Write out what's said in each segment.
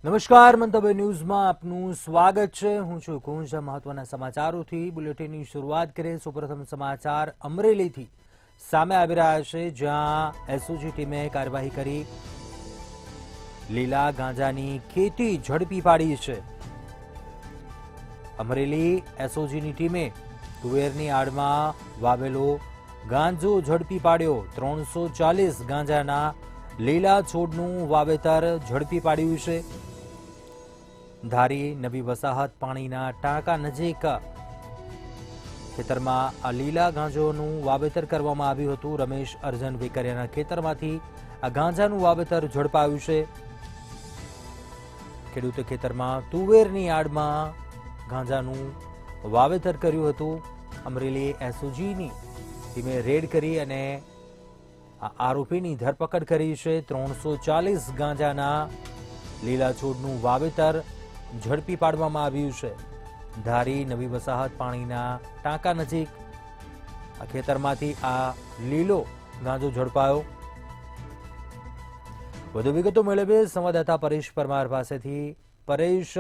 નમસ્કાર, મંતવ્ય ન્યૂઝમાં આપનું સ્વાગત છે. હું છું કુંજ. મહત્વના સમાચારોથી બુલેટિનની શરૂઆત કરીએ. સૌપ્રથમ સમાચાર અમરેલીથી સામે આવી રહ્યા છે, જ્યાં એસઓજી ટીમે કાર્યવાહી કરી લીલા ગાંજાની ખેતી ઝડપી પાડી છે. અમરેલી એસઓજીની ટીમે તુવેરની આડમાં વાવેલો ગાંજો ઝડપી પાડ્યો. 340 ગાંજાના લીલા છોડનું વાવેતર ઝડપી પાડ્યું છે. ધારી નવી વસાહત પાણીના ટાંકા નજીક ખેતરમાં આ લીલા ગાંજાનું વાવેતર કરવામાં આવ્યું હતું. રમેશ અર્જન વેકરિયાના ખેતરમાંથી આ ગાંજાનું વાવેતર ઝડપાયું છે. ખેડૂતે ખેતરમાં તુવેરની આડમાં ગાંજાનું વાવેતર કર્યું હતું. અમરેલી એસઓજીની ટીમે રેડ કરી અને આ આરોપીની ધરપકડ કરી છે. 340 ગાંજાના લીલા છોડનું વાવેતર ઝડપી પાડવામાં આવ્યું છે. ધારી નવી વસાહત પાણીના ટાંકા નજીક આ ખેતરમાંથી આ લીલો ગાંજો ઝડપાયો. વધુ વિગતો મેળવીએ સંવાદદાતા પરેશ પરમાર પાસેથી. પરેશ,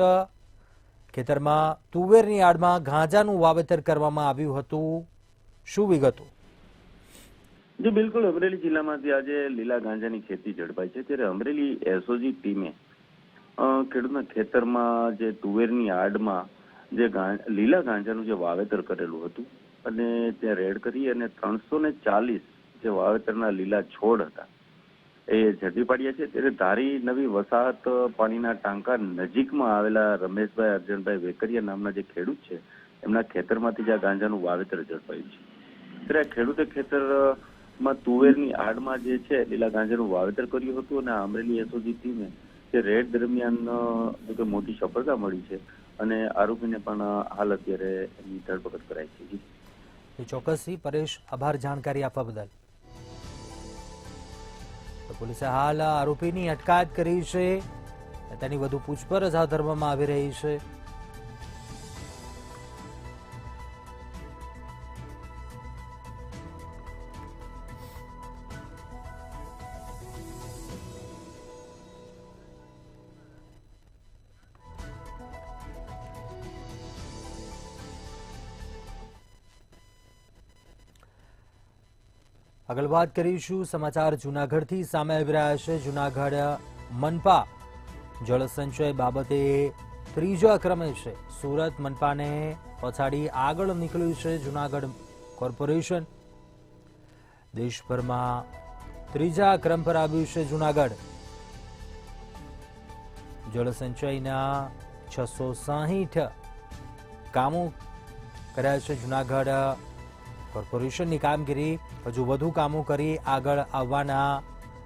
ખેતરમાં તુવેરની આડમાં ગાંજાનું વાવેતર કરવામાં આવ્યું હતું, શું વિગતો? જી બિલકુલ, અમરેલી જિલ્લામાંથી આજે લીલા ગાંજાની ખેતી ઝડપાઈ છે. ત્યારે અમરેલી એસઓજી ટીમે ખેડૂતના ખેતરમાં જે તુવેરની આડમાં જે લીલા ગાંજાનું જે વાવેતર કરેલું હતું અને ત્યાં રેડ કરી અને 340 જે વાવેતરના લીલા છોડ હતા એ ઝડપી પાડ્યા છે. ત્યારે ધારી નવી વસાહત પાણીના ટાંકા નજીકમાં આવેલા રમેશભાઈ અર્જનભાઈ વેકરિયા નામના જે ખેડૂત છે એમના ખેતરમાંથી જે ગાંજાનું વાવેતર ઝડપાયું છે. ત્યારે ખેડૂતે ખેતરમાં તુવેરની આડમાં જે છે લીલા ગાંજાનું વાવેતર કર્યું હતું અને અમરેલી એસઓજી ટીમે રેડ દરમિયાન મોટી સફળતા મળી છે અને આરોપીને પણ હાલ અત્યારે એની ધરપકડ કરાઈ છે. ચોક્કસથી પરેશ, આભાર જાણકારી આપવા બદલ. પોલીસે હાલ આરોપીની અટકાયત કરી છે. તેની વધુ પૂછપરછ હાથ ધરવામાં આવી રહી છે. આગળ વાત કરીશું. સમાચાર જૂનાગઢથી સામે આવી રહ્યા છે. જૂનાગઢ મનપા જળસંચય બાબતે ત્રીજા ક્રમે છે. સુરત મનપાને પછાડી આગળ નીકળ્યું છે જૂનાગઢ કોર્પોરેશન. દેશભરમાં ત્રીજા ક્રમ પર આવ્યું છે જૂનાગઢ. જળસંચયના 660 કામો કર્યા છે. જૂનાગઢ કોર્પોરેશનની કામગીરી હજુ વધુ કામો કરી આગળ આવવાના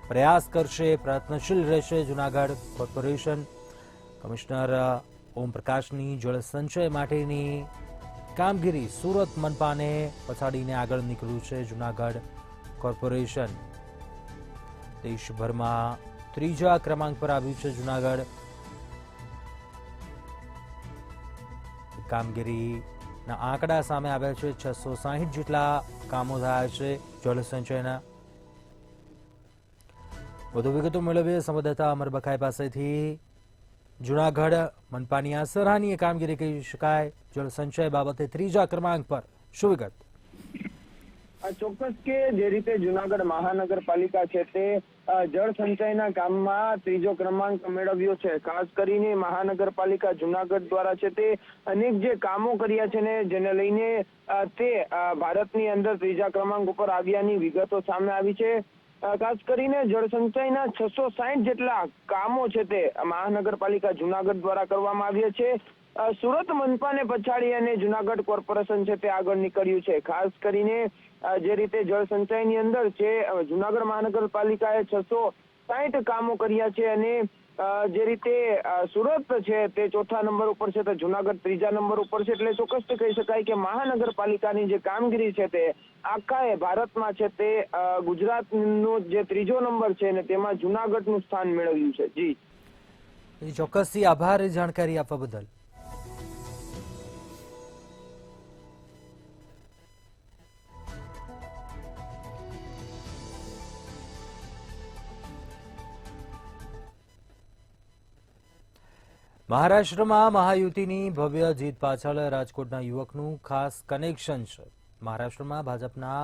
પ્રયાસ કરશે, પ્રયત્નશીલ રહેશે જૂનાગઢ કોર્પોરેશન. કમિશનર ઓમ પ્રકાશની જળસંચય માટેની કામગીરી સુરત મનપાને પછાડીને આગળ નીકળ્યું છે જૂનાગઢ કોર્પોરેશન. દેશભરમાં ત્રીજા ક્રમાંક પર આવ્યું છે જૂનાગઢ. કામગીરીના આંકડા સામે આવ્યા છે. 660 જેટલા કામો થયા છે જળસંચયના. વધુ વિગતો મેળવીએ સંવાદદાતા અમર બખાઈ પાસેથી. જૂનાગઢ મનપાની આ સરાહનીય કામગીરી કહી શકાય. જળસંચય બાબતે ત્રીજા ક્રમાંક પર, શું વિગત? ચોક્કસ કે જે રીતે જૂનાગઢ મહાનગરપાલિકા છે તે જળ સંચયના કામમાં ત્રીજો ક્રમાંક મેળવ્યો છે. ખાસ કરીને મહાનગરપાલિકા જૂનાગઢ દ્વારા છે તે અનેક જે કામો કર્યા છે ને જેને લઈને તે ભારતની અંદર ત્રીજા ક્રમાંક ઉપર આવ્યાની વિગતો સામે આવી છે. ખાસ કરીને જળ સંચયના 660 જેટલા કામો છે તે મહાનગરપાલિકા જૂનાગઢ દ્વારા કરવામાં આવ્યા છે. સુરત મનપાને પછાડી અને જૂનાગઢ કોર્પોરેશન છે તે આગળ નીકળ્યું છે. ખાસ કરીને જે રીતે જળ સંચયની અંદર છે જૂનાગઢ મહાનગરપાલિકાએ 660 કામો કર્યા છે અને જે રીતે સુરત છે તે ચોથા નંબર ઉપર છે તો જૂનાગઢ ત્રીજા નંબર ઉપર છે. એટલે ચોક્કસ કહી શકાય કે મહાનગરપાલિકાની જે કામગીરી છે તે આખા ભારતમાં છે તે ગુજરાતનો જે ત્રીજો નંબર છે ને તેમાં જૂનાગઢનું સ્થાન મેળવ્યું છે. જી ચોક્કસથી આભાર જાણકારી આપવા બદલ. મહારાષ્ટ્રમાં મહાયુતિની ભવ્ય જીત પાછળ રાજકોટના યુવકનું ખાસ કનેક્શન છે. મહારાષ્ટ્રમાં ભાજપના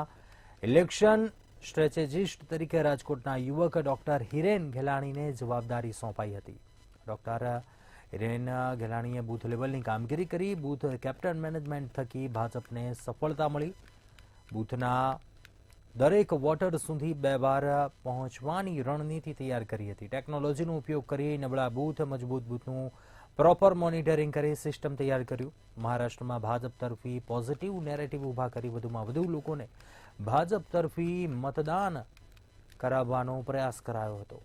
ઇલેક્શન સ્ટ્રેટેજિસ્ટ તરીકે રાજકોટના યુવક ડોક્ટર હિરેન ઘેલાણીને જવાબદારી સોંપાઈ હતી. ડોક્ટર હિરેન ઘેલાણીએ બૂથ લેવલની કામગીરી કરી. બૂથ કેપ્ટન મેનેજમેન્ટ થકી ભાજપને સફળતા મળી. બૂથના દરેક વોટર સુધી 2 વાર પહોંચવાની રણનીતિ તૈયાર કરી હતી. ટેકનોલોજીનો ઉપયોગ કરી નબળા બૂથ મજબૂત બૂથનું પ્રોપર મોનિટરિંગ કરી સિસ્ટમ તૈયાર કર્યું. મહારાષ્ટ્રમાં ભાજપ તરફી પોઝિટિવ નેરેટિવ ઊભા કરી વધુમાં વધુ લોકોને ભાજપ તરફી મતદાન કરાવવાનો પ્રયાસ કરાયો હતો.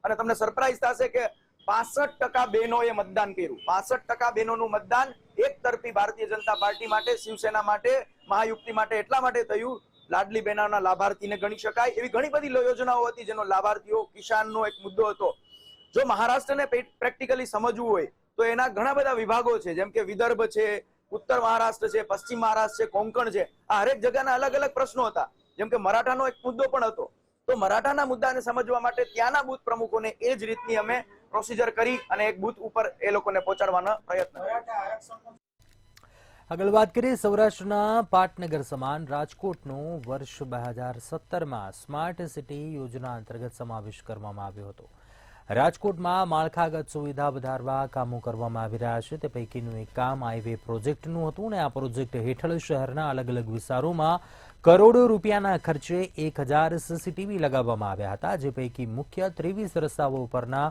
અને તમને સરપ્રાઈઝ થશે કે 65% બહેનોએ મતદાન કર્યું. 65% બહેનોનું મતદાન એક તરફી ભારતીય જનતા પાર્ટી માટે, શિવસેના માટે, મહાયુક્તિ માટે એટલા માટે થયું. લાડલી બહેનોના લાભાર્થીને ગણી શકાય એવી ઘણી બધી યોજનાઓ હતી જેનો લાભાર્થીઓ કિસાનનો એક મુદ્દો હતો. જો મહારાષ્ટ્રને પ્રેક્ટિકલી સમજવું હોય તો એના ઘણા બધા વિભાગો છે, જેમ કે વિદર્ભ છે, ઉત્તર મહારાષ્ટ્ર છે, પશ્ચિમ મહારાષ્ટ્ર છે, કોંકણ છે. આ હરેક જગ્યાના અલગ અલગ પ્રશ્નો હતા. જેમ કે મરાઠાનો એક મુદ્દો પણ હતો. તો મરાઠાના મુદ્દાને સમજવા માટે ત્યાંના બૂથ પ્રમુખોને એ જ રીતની અમે પ્રોસિજર કરી અને એક બૂથ ઉપર એ લોકોને પહોંચાડવાનો પ્રયત્ન કર્યો. આગળ વાત કરીએ સૌરાષ્ટ્રના પાટનગર સમાન રાજકોટનો વર્ષ 2017માં સ્માર્ટ સિટી યોજના અંતર્ગત સમાવેશ કરવામાં આવ્યો હતો. રાજકોટમાં માળખાગત સુવિધા વધારવા કામો કરવામાં આવી રહ્યા છે. તે પૈકીનું એક કામ હાઈવે પ્રોજેક્ટનું હતું અને આ પ્રોજેક્ટ હેઠળ શહેરના અલગ અલગ વિસ્તારોમાં કરોડો રૂપિયાના ખર્ચે 1000 સીસીટીવી લગાવવામાં આવ્યા હતા. જે પૈકી મુખ્ય 23 રસ્તાઓ પરના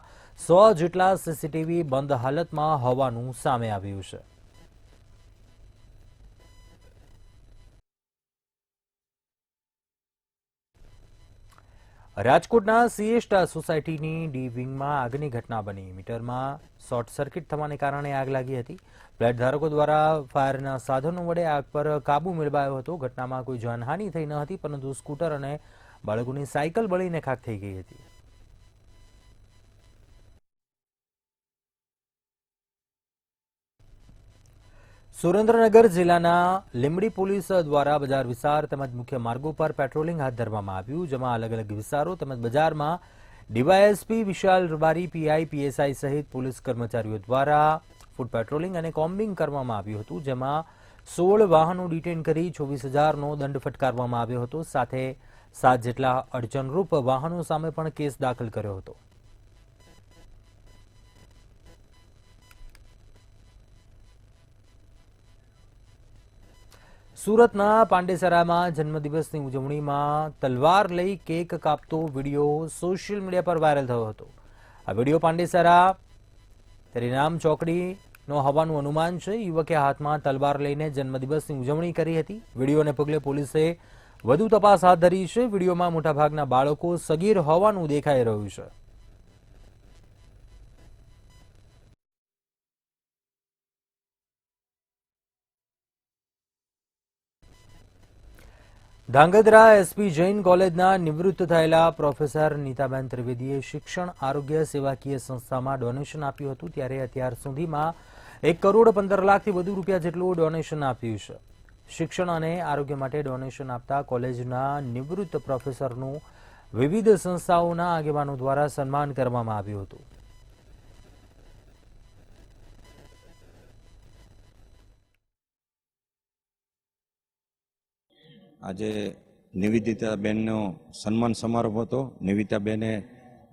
100 જેટલા સીસીટીવી બંધ હાલતમાં હોવાનું સામે આવ્યું છે. રાજકોટના સિએસ્ટા સોસાયટીની ડી વિંગમાં આગની ઘટના બની. મીટરમાં શોર્ટ સર્કિટ થવાને કારણે આગ લાગી હતી. ફ્લેટ ધારકો દ્વારા ફાયરના સાધનો વડે આગ પર કાબુ મેળવાયો હતો. ઘટનામાં કોઈ જાનહાનિ થઈ ન હતી, પરંતુ સ્કૂટર અને બાળકોની સાયકલ બળીને ખાખ થઈ ગઈ હતી. સુરેન્દ્રનગર જિલ્લાના લીંબડી પોલીસ દ્વારા બજાર વિસ્તાર તેમજ મુખ્ય માર્ગો પર પેટ્રોલિંગ હાથ ધરવામાં આવ્યું, જેમાં અલગ અલગ વિસ્તારો તેમજ બજારમાં ડીવાયએસપી વિશાલ રબારી, પીઆઈ, પીએસઆઈ સહિત પોલીસ કર્મચારીઓ દ્વારા ફૂટ પેટ્રોલિંગ અને કોમ્બિંગ કરવામાં આવ્યું હતું, જેમાં 16 વાહનો ડિટેન કરી 24,000નો દંડ ફટકારવામાં આવ્યો હતો. સાથે 7 જેટલા અડચણરૂપ વાહનો સામે પણ કેસ દાખલ કર્યો હતો. સુરતના પાંડેસરામાં જન્મદિવસની ઉજવણીમાં તલવાર લઈ કેક કાપતો વિડીયો સોશિયલ મીડિયા પર વાયરલ થયો હતો. આ વિડીયો પાંડેસરા તેરીનામ ચોકડીનો હોવાનું અનુમાન છે. યુવકે હાથમાં તલવાર લઈને જન્મદિવસની ઉજવણી કરી હતી. વિડીયોને પગલે પોલીસે વધુ તપાસ હાથ ધરી છે. વિડીયોમાં મોટાભાગના બાળકો સગીર હોવાનું દેખાઈ રહ્યું છે. ધાંગધ્રા એસપી જૈન કોલેજના નિવૃત્ત થયેલા પ્રોફેસર નીતાબેન ત્રિવેદીએ શિક્ષણ આરોગ્ય સેવાકીય સંસ્થામાં ડોનેશન આપ્યું હતું. ત્યારે અત્યાર સુધીમાં 1,15,00,000થી વધુ રૂપિયા જેટલું ડોનેશન આપ્યું છે. શિક્ષણ અને આરોગ્ય માટે ડોનેશન આપતા કોલેજના નિવૃત્ત પ્રોફેસરનું વિવિધ સંસ્થાઓના આગેવાનો દ્વારા સન્માન કરવામાં આવ્યું હતું. આજે નિવેદિતાબેનનો સન્માન સમારોહ હતો. નિવેદિતાબેને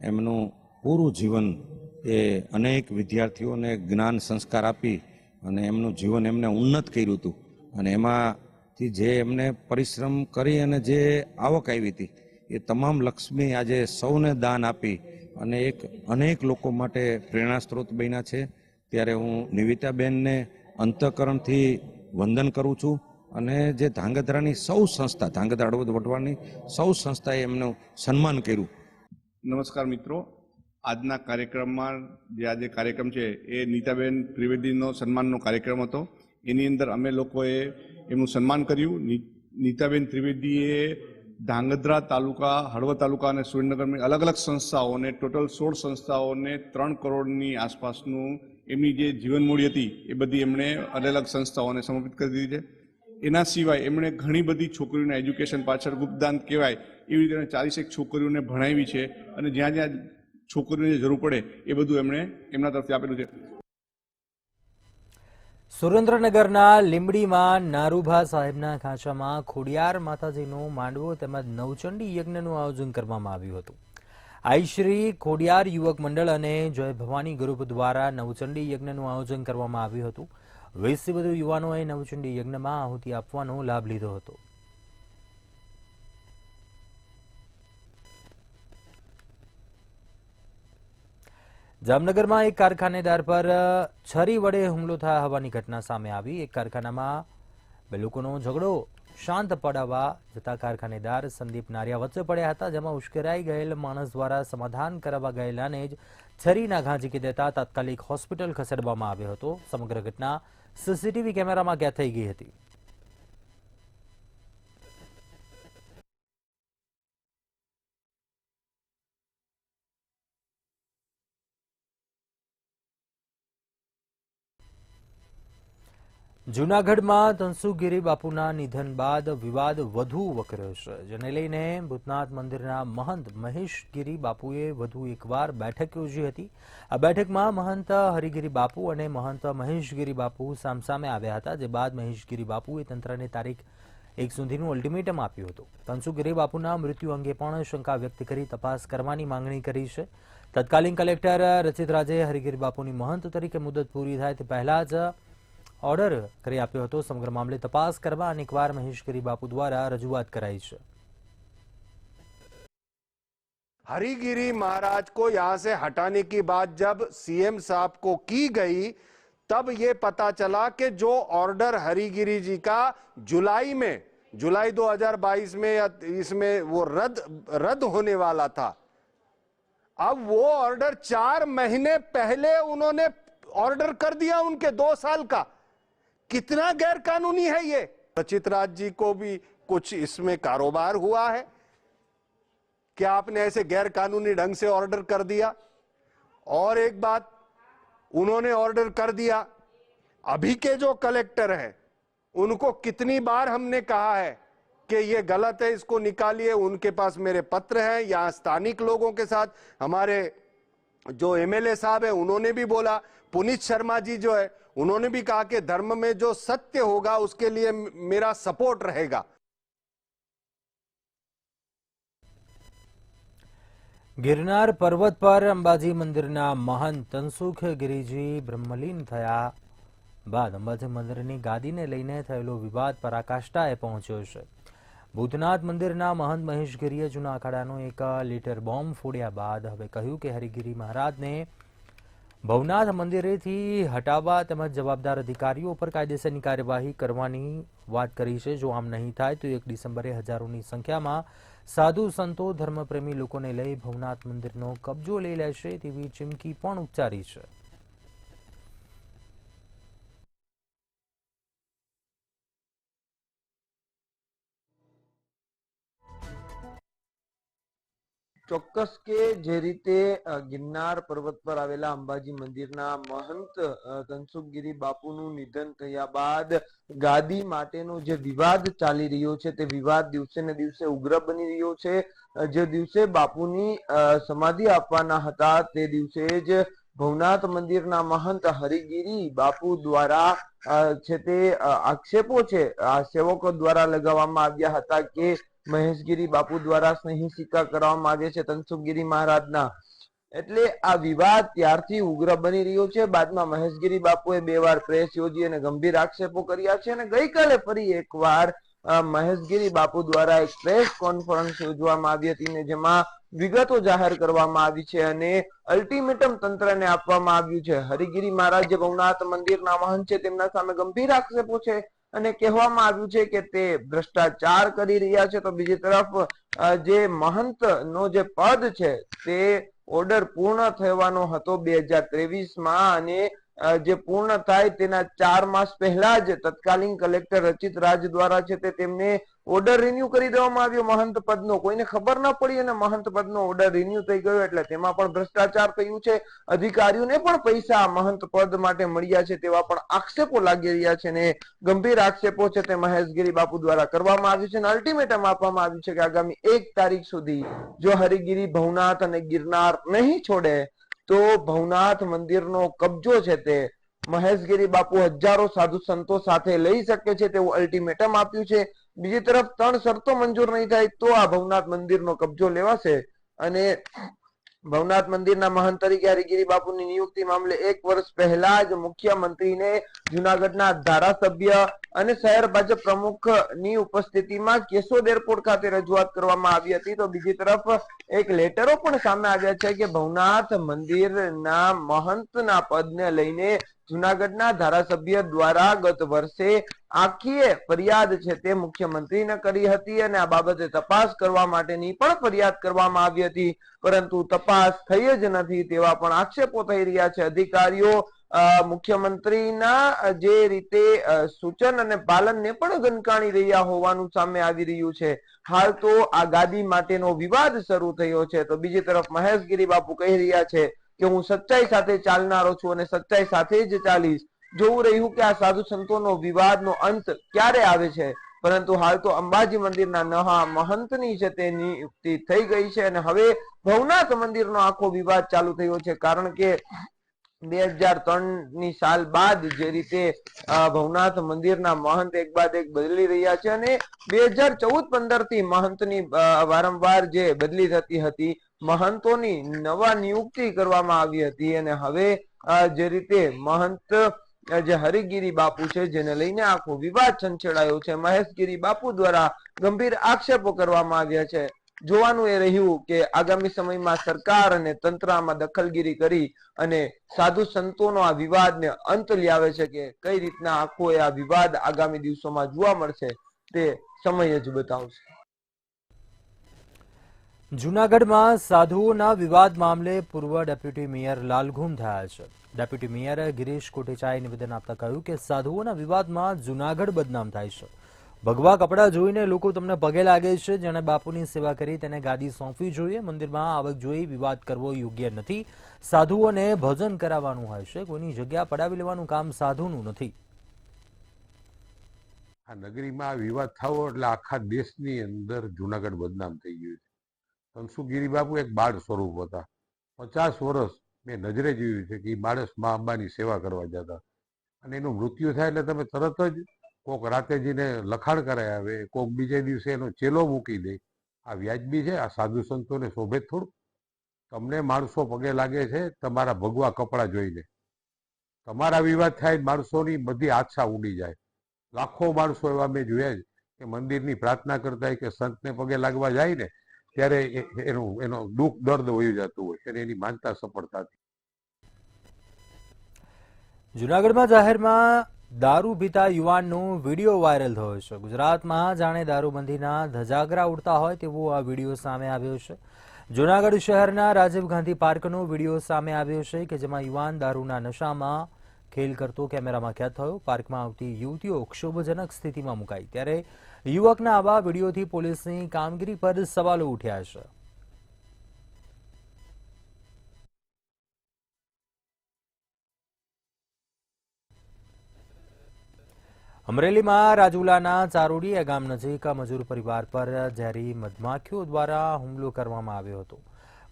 એમનું પૂરું જીવન એ અનેક વિદ્યાર્થીઓને જ્ઞાન સંસ્કાર આપી અને એમનું જીવન એમને ઉન્નત કર્યું હતું. અને એમાંથી જે એમને પરિશ્રમ કરી અને જે આવક આવી હતી એ તમામ લક્ષ્મી આજે સૌને દાન આપી અને અનેક લોકો માટે પ્રેરણા સ્ત્રોત બન્યા છે. ત્યારે હું નિવેદિતાબેનને અંતઃકરણથી વંદન કરું છું. અને જે ધાંગધ્રાની સૌ સંસ્થા, ધાંગધ્રા હળવદ વઢવાણની સૌ સંસ્થાએ એમનું સન્માન કર્યું. નમસ્કાર મિત્રો, આજના કાર્યક્રમમાં જે આજે કાર્યક્રમ છે એ નીતાબેન ત્રિવેદીનો સન્માનનો કાર્યક્રમ હતો. એની અંદર અમે લોકોએ એમનું સન્માન કર્યું. નીતાબેન ત્રિવેદીએ ધાંગધ્રા તાલુકા, હળવદ તાલુકા અને સુરેન્દ્રનગરની અલગ અલગ સંસ્થાઓને, ટોટલ 16 સંસ્થાઓને 3 કરોડની આસપાસનું એમની જે જીવન મૂડી હતી એ બધી એમણે અલગ અલગ સંસ્થાઓને સમર્પિત કરી દીધી છે. એના સિવાય એમણે ઘણી બધી છોકરીઓના એજ્યુકેશન પાછળ ગુપ્તદાન કહેવાય એવી રીતે 40 છોકરીઓને ભણાવી છે અને જ્યાં જ્યાં છોકરીઓને જરૂર પડે એ બધું એમણે એમના તરફથી આપેલું છે. સુરેન્દ્રનગરના લીંબડીમાં નારુભા સાહેબના ખાંચામાં ખોડિયાર માતાજીનો માંડવો તેમજ નવચંડી યજ્ઞનું આયોજન કરવામાં આવ્યું હતું. આઈ શ્રી ખોડિયાર યુવક મંડળ અને જય ભવાની ગ્રુપ દ્વારા નવચંડી યજ્ઞનું આયોજન કરવામાં આવ્યું હતું. 20થી વધુ યુવાનોએ નવચંડી યજ્ઞમાં આહુતિ આપવાનો લાભ લીધો હતો. જામનગરમાં એક કારખાનેદાર પર છરી વડે હુમલો થયા હોવાની ઘટના સામે આવી. એક કારખાનામાં બે લોકોનો ઝઘડો શાંત પડાવવા જતા કારખાનેદાર સંદીપ નારિયા વચ્ચે પડ્યા હતા, જેમાં ઉશ્કેરાઈ ગયેલ માણસ દ્વારા સમાધાન કરાવવા ગયેલાને જ છરીના ઘા ઝીકી દેતા તાત્કાલિક હોસ્પિટલ ખસેડવામાં આવ્યો હતો. સમગ્ર ઘટના સીસીટીવી કેમેરામાં કેદ થઈ ગઈ હતી. જૂનાગઢમાં તનસુખગીરી બાપુના નિધન બાદ વિવાદ વધુ વકર્યો છે, જેને લઈને ભૂતનાથ મંદિરના મહંત મહેશગીરી બાપુએ વધુ એકવાર બેઠક યોજી હતી. આ બેઠકમાં મહંત હરિગીરી બાપુ અને મહંત મહેશગીરી બાપુ સામસામે આવ્યા હતા, જે બાદ મહેશગીરી બાપુએ તંત્રને તારીખ 1 સુધીનું અલ્ટિમેટમ આપ્યું હતું. તનસુખગીરી બાપુના મૃત્યુ અંગે પણ શંકા વ્યક્ત કરી તપાસ કરવાની માંગણી કરી છે. તત્કાલીન કલેક્ટર રચિત રાજે હરિગીરી બાપુની મહંત તરીકે મુદત પૂરી થાય તે પહેલા જ ઓર્ડર કરી આપ્યો હતો. સમગ્ર મામલે તપાસ કરવા અનેકવાર મહેશગીરી બાપુ દ્વારા રજૂઆત કરાઈ છે. हरिगिरी महाराज को यहां से हटाने की बात जब सीएम साहब को की गई तब ये पता चला कि जो ऑर्डर हरिगिरी जी का जुलाई 2022 में या इसमें वो रद्द होने वाला था, अब वो ऑर्डर 4 महीने पहले उन्होंने ऑर्डर कर दिया उनके 2 साल का. कितना गैर कानूनी है ये. रचित राज जी को भी कुछ इसमें कारोबार हुआ है क्या आपने ऐसे गैर कानूनी ढंग से ऑर्डर कर दिया. और एक बात, उन्होंने ऑर्डर कर दिया, अभी के जो कलेक्टर हैं उनको कितनी बार हमने कहा है कि ये गलत है, इसको निकालिए. उनके पास मेरे पत्र हैं. यहाँ स्थानिक लोगों के साथ हमारे जो एमएलए साहब है उन्होंने भी बोला. पुनीत शर्मा जी जो है उन्होंने भी कहा कि धर्म में जो सत्य होगा उसके लिए मेरा सपोर्ट रहेगा. गिरनार पर्वत पर अंबाजी मंदिરના મહંત તનસુખગીરીજી બ્રહ્મલીન થયા બાદ અંબાજી મંદિરની ગાદીને લઈને થયેલો વિવાદ પરાકાષ્ઠાએ પહોંચ્યો છે. ભૂતનાથ મંદિરના મહંત મહેશગીરીએ જૂના અખાડાનો 1 લીટર બોમ્બ ફોડ્યા બાદ હવે કહ્યું કે હરિગીરી મહારાજને ભવનાથ મંદિરેથી હટાવવા તેમજ જવાબદાર અધિકારીઓ પર કાયદેસરની કાર્યવાહી કરવાની વાત કરી છે. જો આમ નહીં થાય તો 1 ડિસેમ્બરે હજારોની સંખ્યામાં સાધુ સંતો ધર્મપ્રેમી લોકોને લઈ ભવનાથ મંદિરનો કબજો લઈ લેશે તેવી ચીમકી પણ ઉચ્ચારી છે. ચોક્કસ કે જે રીતે ગિરનાર પર્વત પર આવેલા અંબાજી મંદિરના મહંત તનસુખગીરી બાપુનું નિધન થયા બાદ ગાદી માટેનો જે વિવાદ ચાલી રહ્યો છે તે વિવાદ દિવસે ને દિવસે ઉગ્ર બની રહ્યો છે. જે દિવસે બાપુની સમાધિ આપવાના હતા તે દિવસે જ ભવનાથ મંદિરના મહંત હરિગીરી બાપુ દ્વારા છે તે આક્ષેપો છે આ સેવકો દ્વારા લગાવવામાં આવ્યા હતા કે મહેશગીરી બાપુ દ્વારા સહી સિક્કા કરવામાં આવે છે તનસુખગીરી મહારાજના. એટલે આ વિવાદ ત્યારથી ઉગ્ર બની રહ્યો છે. બાદમાં મહેશગીરી બાપુએ 2 વાર પ્રેસ યોજી અને ગંભીર આક્ષેપો કર્યા છે અને ગઈકાલે ફરી એકવાર મહેશગીરી બાપુ દ્વારા એક પ્રેસ કોન્ફરન્સ યોજવામાં આવી હતી ને જેમાં વિગતો જાહેર કરવામાં આવી છે અને અલ્ટિમેટમ તંત્રને આપવામાં આવ્યું છે. હરિગીરી મહારાજ જે ભવનાથ મંદિરના મહંત છે તેમના સામે ગંભીર આક્ષેપો છે અને કહેવામાં આવ્યું છે કે તે ભ્રષ્ટાચાર કરી રહ્યા છે. તો બીજી તરફ જે મહંત નો જે પદ છે તે ઓર્ડર પૂર્ણ થવાનો હતો 2023માં અને જે પૂર્ણ થાય તેના 4 માસ પહેલા જ તત્કાલીન કલેક્ટર રચિત રાજ દ્વારા છે તે તેમને ઓર્ડર રિન્યુ કરી દેવામાં આવ્યો મહંત પદનો. કોઈને ખબર ન પડી અને મહંત પદનો ઓર્ડર રિન્યુ થઈ ગયો એટલે તેમાં પણ ભ્રષ્ટાચાર થયું છે. અધિકારીઓને પણ પૈસા મહંત પદ માટે મળ્યા છે તેવા પણ આક્ષેપો લાગી રહ્યા છે ને ગંભીર આક્ષેપો છે તે મહેશગીરી બાપુ દ્વારા કરવામાં આવ્યું છે અને અલ્ટિમેટમ આપવામાં આવ્યું છે કે આગામી 1 તારીખ સુધી જો હરિગીરી, ભવનાથ અને ગિરનાર નહીં છોડે તો ભવનાથ મંદિરનો કબજો છે તે મહેશગીરી બાપુ હજારો સાધુ સંતો સાથે લઈ શકે છે તેવું અલ્ટિમેટમ આપ્યું છે. બીજી તરફ 3 શરતો મંજૂર નહીં થાય તો આ ભવનાથ મંદિરનો કબજો લેવાશે અને ભવનાથ મંદિરના મહંત તરીકે હરિગીરી બાપુની નિયુક્તિ મામલે 1 વર્ષ પહેલા જ મુખ્યમંત્રીને જુનાગઢના ધારાસભ્ય અને શહેર ભાજપ પ્રમુખની ઉપસ્થિતિમાં કેશોદ એરપોર્ટ ખાતે રજૂઆત કરવામાં આવી હતી. તો બીજી તરફ એક લેટરો પણ સામે આવ્યા છે કે ભવનાથ મંદિરના મહંતના પદને લઈને જુનાગઢના ધારાસભ્ય દ્વારા ગત વર્ષે આખી ફરિયાદ છે તે મુખ્યમંત્રીને કરી હતી અને આ બાબતે તપાસ કરવા માટેની પણ ફરિયાદ કરવામાં આવી હતી, પરંતુ તપાસ થઈ જ નથી તેવા પણ આક્ષેપો થઈ રહ્યા છે. અધિકારીઓ મુખ્યમંત્રીના જે રીતે સૂચન અને પાલનને પણ ગણકારી રહ્યા હોવાનું સામે આવી રહ્યું છે. હાલ તો આ ગાદી માટેનો વિવાદ શરૂ થયો છે. તો બીજી તરફ મહેશગીરી બાપુ કહી રહ્યા છે કે હું સચ્ચાઈ સાથે ચાલનારો છું અને સચ્ચાઈ સાથે જ ચાલીશ. જોવું રહ્યું કે આ સાધુ સંતોનો વિવાદનો અંત ક્યારે આવે છે, પરંતુ હાલ તો અંબાજી મંદિરના નવા મહંતની છે તે નિયુક્તિ થઈ ગઈ છે અને હવે ભવનાથ મંદિરનો આખો વિવાદ ચાલુ થયો છે. કારણ કે 2003ની સાલ બાદ જે રીતે ભવનાથ મંદિરના મહંત એક બાદ એક બદલી રહ્યા છે અને 2014-15 થી મહંતની વારંવાર જે બદલી થતી હતી, મહંતોની નવા નિયુક્તિ કરવામાં આવી હતી અને હવે જે રીતે મહંત જે હરિગીરી બાપુ છે જેને લઈને આખો વિવાદ છંછેડાયો છે, મહેશગીરી બાપુ દ્વારા ગંભીર આક્ષેપો કરવામાં આવ્યા છે. જોવાનું એ રહ્યું કે આગામી સમયમાં સરકાર અને તંત્ર આમાં દખલગીરી કરી અને સાધુ સંતોનો આ વિવાદને અંત લાવે છે કે કઈ રીતના આખો આ વિવાદ આગામી દિવસોમાં જોવા મળશે તે સમય જ બતાવશે. જૂનાગઢમાં સાધુઓના વિવાદ મામલે પૂર્વ ડેપ્યુટી મેયર લાલઘૂમ થયા છે. ડેપ્યુટી મેયર ગિરીશ કોટેચાએ નિવેદન આપતા કહ્યું કે સાધુઓના વિવાદમાં જૂનાગઢ બદનામ થાય છે. ભગવા કપડાં જોઈને લોકો તમને પગે લાગે છે. જેણે બાપુની સેવા કરી તેને ગાદી સોંપવી જોઈએ. મંદિરમાં આવક જોઈ વિવાદ કરવો યોગ્ય નથી. સાધુઓને ભજન કરાવવાનું હોય છે, કોઈની જગ્યા પડાવી લેવાનું કામ સાધુનું નથી. આ નગરીમાં વિવાદ થવો એટલે આખા દેશની અંદર જુનાગઢ બદનામ થઈ ગયું છે. ધનસુખગીરી બાપુ એક બાળ સ્વરૂપ હતા. 50 વર્ષ મેં નજરે જોયું છે કે એ માણસ મા અંબાની સેવા કરવા જતા અને એનું મૃત્યુ થાય એટલે તમે તરત જ કોક રાતે જઈને લખાણ કરાય આવે, કોક બીજે દિવસે એનો ચેલો મૂકી દે. આ વ્યાજબી છે? આ સાધુ સંતોને શોભે થોડું? તમને માણસો પગે લાગે છે તમારા ભગવા કપડાં જોઈને. તમારા વિવાદ થાય માણસોની બધી આશા ઉડી જાય. લાખો માણસો એવા મેં જોયા છે કે મંદિરની પ્રાર્થના કરતા હોય કે સંતને પગે લાગવા જાય ને ત્યારે એનો દુઃખ દર્દ વયું જતું હોય અને એની માનતા સફળ થતી. જૂનાગઢમાં જાહેરમાં દારૂ પીતા યુવાનનો વિડીયો વાયરલ થયો છે. ગુજરાતમાં જાણે દારૂબંધીના ધજાગરા ઉડતા હોય તેવો આ વિડીયો સામે આવ્યો છે. જૂનાગઢ શહેરના રાજીવ ગાંધી પાર્કનો વિડીયો સામે આવ્યો છે કે જેમાં યુવાન દારૂના નશામાં ખેલ કરતો કેમેરામાં કેદ થયો. પાર્કમાં આવતી યુવતીઓ ક્ષોભજનક સ્થિતિમાં મુકાઈ. ત્યારે યુવકના આવા વિડીયોથી પોલીસની કામગીરી પર સવાલો ઉઠ્યા છે. અમરેલીમાં રાજુલાના ચારોડિયા ગામ નજીક મજૂર પરિવાર પર ઝેરી મધમાખીઓ દ્વારા હુમલો કરવામાં આવ્યો હતો.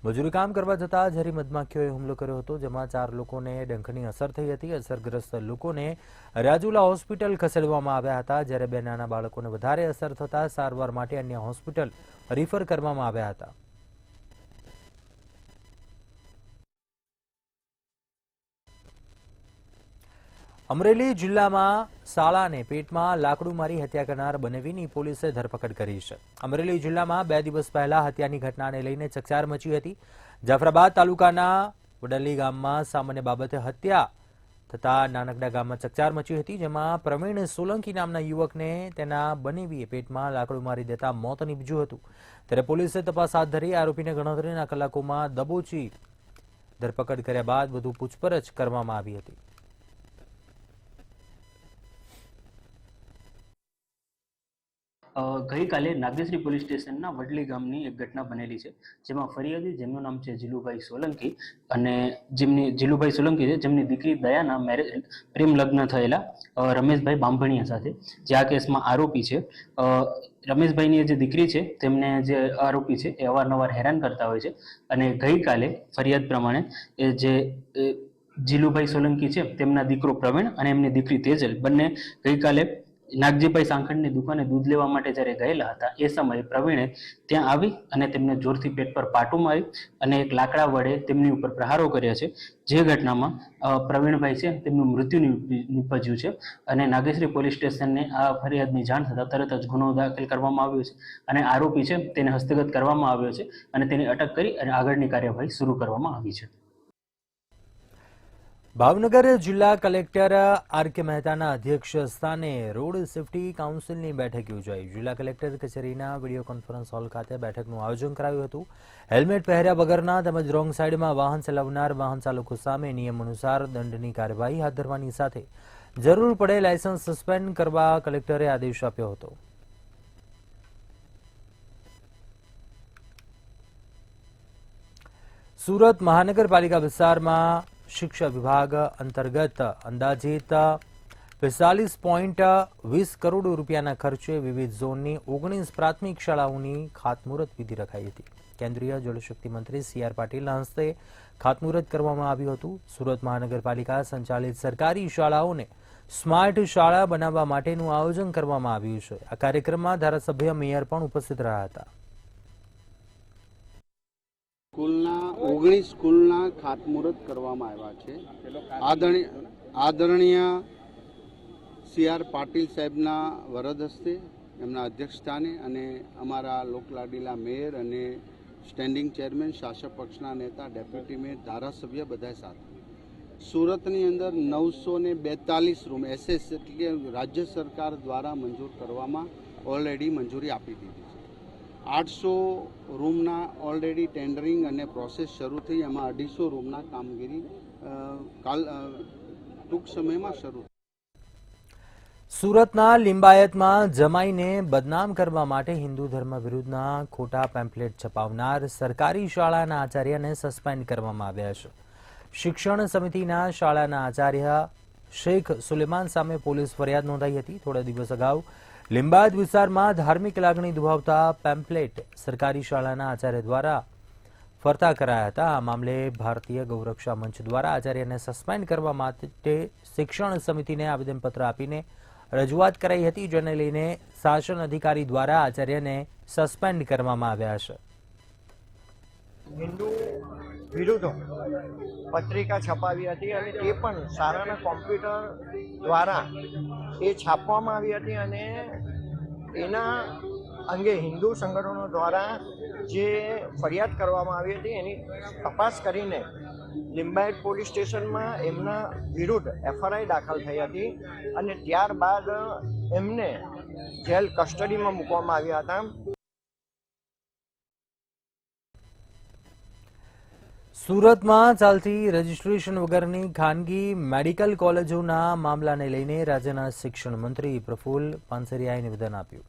મજૂરી કામ કરવા જતા ઝેરી મધમાખીઓએ હુમલો કર્યો હતો, જેમાં 4 લોકોને ડંખની અસર થઈ હતી. અસરગ્રસ્ત લોકોને રાજુલા હોસ્પિટલ ખસેડવામાં આવ્યા હતા, જ્યારે 2 નાના બાળકોને વધારે અસર થતા સારવાર માટે અન્ય હોસ્પિટલ રિફર કરવામાં આવ્યા હતા. અમરેલી જિલ્લામાં શાળાને પેટમાં લાકડું મારી હત્યા કરનાર બનેવીની પોલીસે ધરપકડ કરી છે. અમરેલી જિલ્લામાં 2 દિવસ પહેલા હત્યાની ઘટનાને લઈને ચકચાર મચી હતી. જાફરાબાદ તાલુકાના વડલી ગામમાં સામાન્ય બાબતે હત્યા થતા નાનકડા ગામમાં ચકચાર મચી હતી, જેમાં પ્રવીણ સોલંકી નામના યુવકને તેના બનેવીએ પેટમાં લાકડું મારી દેતા મોત નીપજ્યું હતું. ત્યારે પોલીસે તપાસ હાથ ધરી આરોપીને ગણતરીના કલાકોમાં દબોચી ધરપકડ કર્યા બાદ વધુ પૂછપરછ કરવામાં આવી હતી. ગઈકાલે નાગેશ્રી પોલીસ સ્ટેશનના વડલી ગામની એક ઘટના બનેલી છે, જેમાં ફરિયાદી જેમનું નામ છે જીલુભાઈ સોલંકી અને જીલુભાઈ સોલંકી છે, જેમની દીકરી દયાના પ્રેમ લગ્ન થયેલા રમેશભાઈ બાંભણિયા સાથે, જે આ કેસમાં આરોપી છે. રમેશભાઈની જે દીકરી છે તેમને જે આરોપી છે એ અવારનવાર હેરાન કરતા હોય છે અને ગઈકાલે ફરિયાદ પ્રમાણે એ જે જીલુભાઈ સોલંકી છે તેમના દીકરો પ્રવીણ અને એમની દીકરી તેજલ બંને ગઈકાલે નાગજીભાઈ સાંખણની દુકાને દૂધ લેવા માટે જ્યારે ગયેલા હતા એ સમયે પ્રવીણે ત્યાં આવી અને તેમને જોરથી પેટ પર પાટું મારી અને એક લાકડા વડે તેમની ઉપર પ્રહારો કર્યા છે, જે ઘટનામાં પ્રવીણભાઈ છે તેમનું મૃત્યુ નિપજ્યું છે અને નાગેશ્રી પોલીસ સ્ટેશનને આ ફરિયાદની જાણ થતાં તરત જ ગુનો દાખલ કરવામાં આવ્યો છે અને આરોપી છે તેને હસ્તગત કરવામાં આવ્યો છે અને તેની અટક કરી અને આગળની કાર્યવાહી શરૂ કરવામાં આવી છે. ભાવનગર જિલ્લા કલેક્ટર આર.કે. મહેતાના અધ્યક્ષ સ્થાને રોડ સેફટી કાઉન્સિલની બેઠક યોજાઈ. જિલ્લા કલેક્ટર કચેરીના વિડીયો કોન્ફરન્સ હોલ ખાતે બેઠકનું આયોજન કરાયું હતું. હેલ્મેટ પહેર્યા વગરના તેમજ રોંગ સાઈડમાં વાહન ચલાવનાર વાહન ચાલકો સામે નિયમ અનુસાર દંડની કાર્યવાહી હાથ ધરવાની સાથે જરૂર પડે લાયસન્સ સસ્પેન્ડ કરવા કલેક્ટરે આદેશ આપ્યો હતો. સુરત મહાનગરપાલિકા વિસ્તારમાં શિક્ષા વિભાગ અંતર્ગત અંદાજિત 45.20 કરોડ રૂપિયાના ખર્ચે વિવિધ ઝોનની 19 પ્રાથમિક શાળાઓની ખાતમુહૂર્ત વિધિ રખાઈ હતી. કેન્દ્રીય જળશક્તિ મંત્રી સી.આર. પાટીલના હસ્તે ખાતમુહૂર્ત કરવામાં આવ્યું હતું. સુરત મહાનગરપાલિકા સંચાલિત સરકારી શાળાઓને સ્માર્ટ શાળા બનાવવા માટેનું આયોજન કરવામાં આવ્યું છે. આ કાર્યક્રમમાં ધારાસભ્ય મેયર પણ ઉપસ્થિત રહ્યા હતા. સ્કૂલના 19 સ્કૂલના ખાતમુહૂર્ત કરવામાં આવ્યા છે. આદરણીય સી.આર. પાટીલ સાહેબના વરદ હસ્તે, એમના અધ્યક્ષસ્થાને અને અમારા લોકલાડીલા મેયર અને સ્ટેન્ડિંગ ચેરમેન, શાસક પક્ષના નેતા, ડેપ્યુટી મેયર, ધારાસભ્ય બધા સાથે સુરતની અંદર 942 રૂમ એસએસ એટલે કે રાજ્ય સરકાર દ્વારા મંજૂર કરવામાં ઓલરેડી મંજૂરી આપી દીધી છે. 800 રૂમના ઓલરેડી ટેન્ડરિંગ અને પ્રોસેસ શરૂ થઈ, એમાં 250 રૂમના કામગીરી ટૂંક સમયમાં શરૂ. સુરતના લિંબાયતમાં જમાઈને બદનામ કરવા માટે હિન્દુ ધર્મ વિરુદ્ધના ખોટા પેમ્પલેટ છપાવનાર સરકારી શાળાના આચાર્યને સસ્પેન્ડ કરવામાં આવ્યા છે. શિક્ષણ સમિતિના શાળાના આચાર્ય શેખ સુલેમાન સામે પોલીસ ફરિયાદ નોંધાઈ હતી. થોડા દિવસ અગાઉ લિંબાયત વિસ્તારમાં ધાર્મિક લાગણી દુભાવતા પેમ્પલેટ સરકારી શાળાના આચાર્ય દ્વારા ફરતા કરાયા હતા. આ મામલે ભારતીય ગૌરક્ષા મંચ દ્વારા આચાર્યને સસ્પેન્ડ કરવા માટે શિક્ષણ સમિતિને આવેદનપત્ર આપીને રજૂઆત કરાઈ હતી, જેને લઈને શાસન અધિકારી દ્વારા આચાર્યને સસ્પેન્ડ કરવામાં આવ્યા છે. હિન્દુ વિરુદ્ધ પત્રિકા છપાવી હતી અને તે પણ શાળાના કોમ્પ્યુટર દ્વારા એ છાપવામાં આવી હતી અને એના અંગે હિન્દુ સંગઠનો દ્વારા જે ફરિયાદ કરવામાં આવી હતી એની તપાસ કરીને લિંબાયત પોલીસ સ્ટેશનમાં એમના વિરુદ્ધ એફઆરઆઈ દાખલ થઈ હતી અને ત્યારબાદ એમને જેલ કસ્ટડીમાં મૂકવામાં આવ્યા હતા. સુરતમાં ચાલતી રજીસ્ટ્રેશન વગરની ખાનગી મેડિકલ કોલેજોના મામલાને લઈને રાજ્યના શિક્ષણ મંત્રી પ્રફુલ્લ પાનસરિયાએ નિવેદન આપ્યું.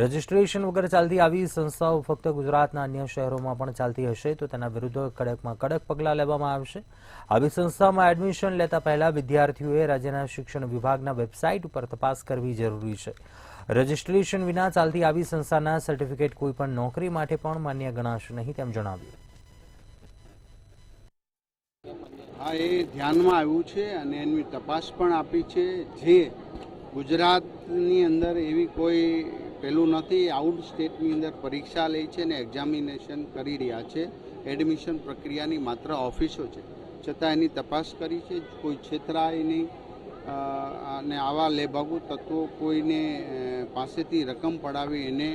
રજીસ્ટ્રેશન વગર ચાલતી આવી સંસ્થાઓ ફક્ત ગુજરાતના અન્ય શહેરોમાં પણ ચાલતી હશે તો તેના વિરુદ્ધ કડકમાં કડક પગલાં લેવામાં આવશે. આવી સંસ્થામાં એડમિશન લેતા પહેલા વિદ્યાર્થીઓએ રાજ્યના શિક્ષણ વિભાગના વેબસાઇટ ઉપર તપાસ કરવી જરૂરી છે. રજીસ્ટ્રેશન વિના ચાલતી આવી સંસ્થાના સર્ટિફિકેટ કોઈપણ નોકરી માટે પણ માન્ય ગણાશે નહીં, તેમ જણાવ્યું. હા, એ ધ્યાનમાં આવ્યું છે અને એની તપાસ પણ આપી છે. જે ગુજરાતની અંદર એવી કોઈ પેલું નથી, આઉટ સ્ટેટની અંદર પરીક્ષા લે છે અને એક્ઝામિનેશન કરી રહ્યા છે. એડમિશન પ્રક્રિયાની માત્ર ઓફિસો છે, છતાં એની તપાસ કરી છે. કોઈ છેતરાય નહીં અને આવા લેભાગુ તત્વો કોઈને પાસેથી રકમ પડાવી એને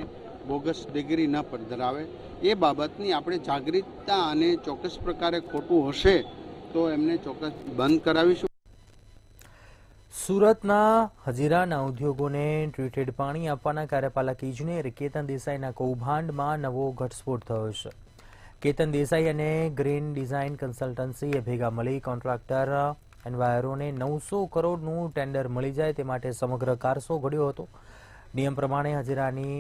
બોગસ ડિગ્રી ન ધરાવે એ બાબતની આપણે જાગૃતતા અને ચોક્કસ પ્રકારે ખોટું હશે તો એમને ચોક્કસ બંધ કરાવીશું. સુરતના હજીરાના ઉદ્યોગોને ટ્રીટેડ પાણી આપવાના કાર્યપાલક ઇજનેર કેતન દેસાઈના કૌભાંડમાં નવો ઘટસ્ફોટ થયો છે. કેતન દેસાઈ અને ગ્રીન ડિઝાઇન કન્સલ્ટન્સીએ ભેગા મળી કોન્ટ્રાક્ટર એન્વાયરોને 900 કરોડનું ટેન્ડર મળી જાય તે માટે સમગ્ર કારસો ઘડ્યો હતો. નિયમ પ્રમાણે હજીરાની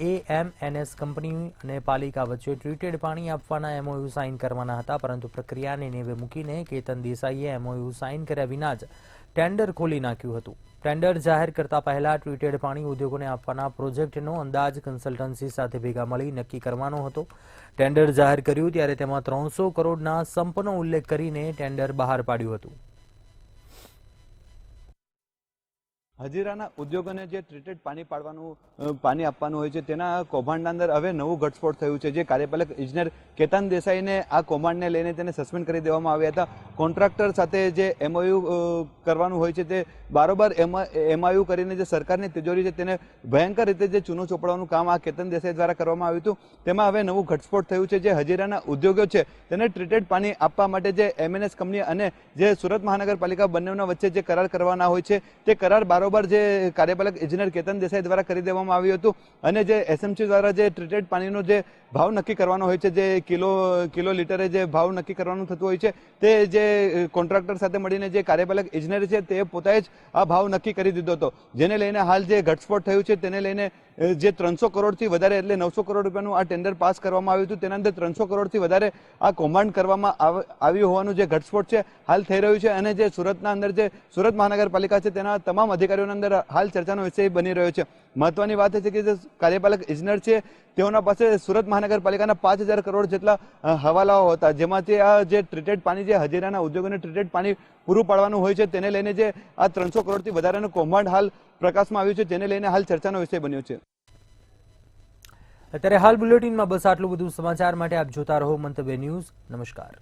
AMNS કંપની અને પાલિકા વચ્ચે ટ્રીટેડ પાણી આપવાના MOU સાઇન કરવાના હતા, પરંતુ પ્રક્રિયાને નેવે મૂકીને કેતન દેસાઈએ MOU સાઇન કર્યા વિના જ ટેન્ડર ખોલી નાખ્યું હતું. ટેન્ડર જાહેર કરતા પહેલા ટ્રીટેડ પાણી ઉદ્યોગોને આપવાના પ્રોજેક્ટનો અંદાજ કન્સલ્ટન્સી સાથે ભેગા મળી નક્કી કરવાનો હતો. ટેન્ડર જાહેર કર્યું ત્યારે તેમાં 300 કરોડના સંપનો ઉલ્લેખ કરીને ટેન્ડર બહાર પાડ્યું હતું. હજીરાના ઉદ્યોગોને જે ટ્રીટેડ પાણી આપવાનું હોય છે તેના કૌભાંડના અંદર હવે નવું ઘટસ્ફોટ થયું છે. જે કાર્યપાલક ઇજનેર કેતન દેસાઈને આ કૌભાંડને લઈને તેને સસ્પેન્ડ કરી દેવામાં આવ્યા હતા. કોન્ટ્રાક્ટર સાથે જે MOU કરવાનું હોય છે તે બારોબાર MOU કરીને જે સરકારની તિજોરી છે તેને ભયંકર રીતે જે ચૂનો ચોપડવાનું કામ આ કેતન દેસાઈ દ્વારા કરવામાં આવ્યું હતું. તેમાં હવે નવું ઘટસ્ફોટ થયું છે. જે હજીરાના ઉદ્યોગો છે તેને ટ્રીટેડ પાણી આપવા માટે જે MNS કંપની અને જે સુરત મહાનગરપાલિકા બંનેના વચ્ચે જે કરાર કરવાના હોય છે તે કરાર બરોબર જે કાર્યપાલક ઇજનેર કેતન દેસાઈ દ્વારા કરી દેવામાં આવ્યું હતું. અને જે SMC દ્વારા જે ટ્રીટેડ પાણીનો જે ભાવ નક્કી કરવાનો હોય છે, જે કિલો લીટરે જે ભાવ નક્કી કરવાનું થતું હોય છે, તે જે કોન્ટ્રાક્ટર સાથે મળીને જે કાર્યપાલક ઇજનેર છે તે પોતે જ આ ભાવ નક્કી કરી દીધો હતો. જેને લઈને હાલ જે ઘટસ્ફોટ થયું છે તેને લઈને જે 300 કરોડથી વધારે એટલે 900 કરોડ રૂપિયાનું આ ટેન્ડર પાસ કરવામાં આવ્યું હતું. તેના અંદર 300 કરોડથી વધારે આ કૌભાંડ કરવામાં આવ્યું હોવાનું જે ઘટસ્ફોટ છે હાલ થઈ રહ્યું છે. અને જે સુરતના અંદર જે સુરત મહાનગરપાલિકા છે તેના તમામ અધિકારીઓના અંદર હાલ ચર્ચાનો વિષય બની રહ્યો છે. મહત્વની વાત એ છે કે જે કાર્યપાલક ઇજનેર છે તેઓના પાસે સુરત મહાનગરપાલિકાના 5000 કરોડ જેટલા હવાલાઓ હતા, જેમાંથી આ જે ટ્રીટેડ પાણી જે હજીરાના ઉદ્યોગોને ટ્રીટેડ પાણી પૂરું પાડવાનું હોય છે તેને લઈને જે આ 300 કરોડથી વધારાનું કૌભાંડ હાલ પ્રકાશમાં આવ્યું છે તેને લઈને હાલ ચર્ચાનો વિષય બન્યો છે. અત્યારે હાલ બુલેટિનમાં બસ આટલું બધું. સમાચાર માટે આપ જોતા રહો મંતવ્ય ન્યૂઝ. નમસ્કાર.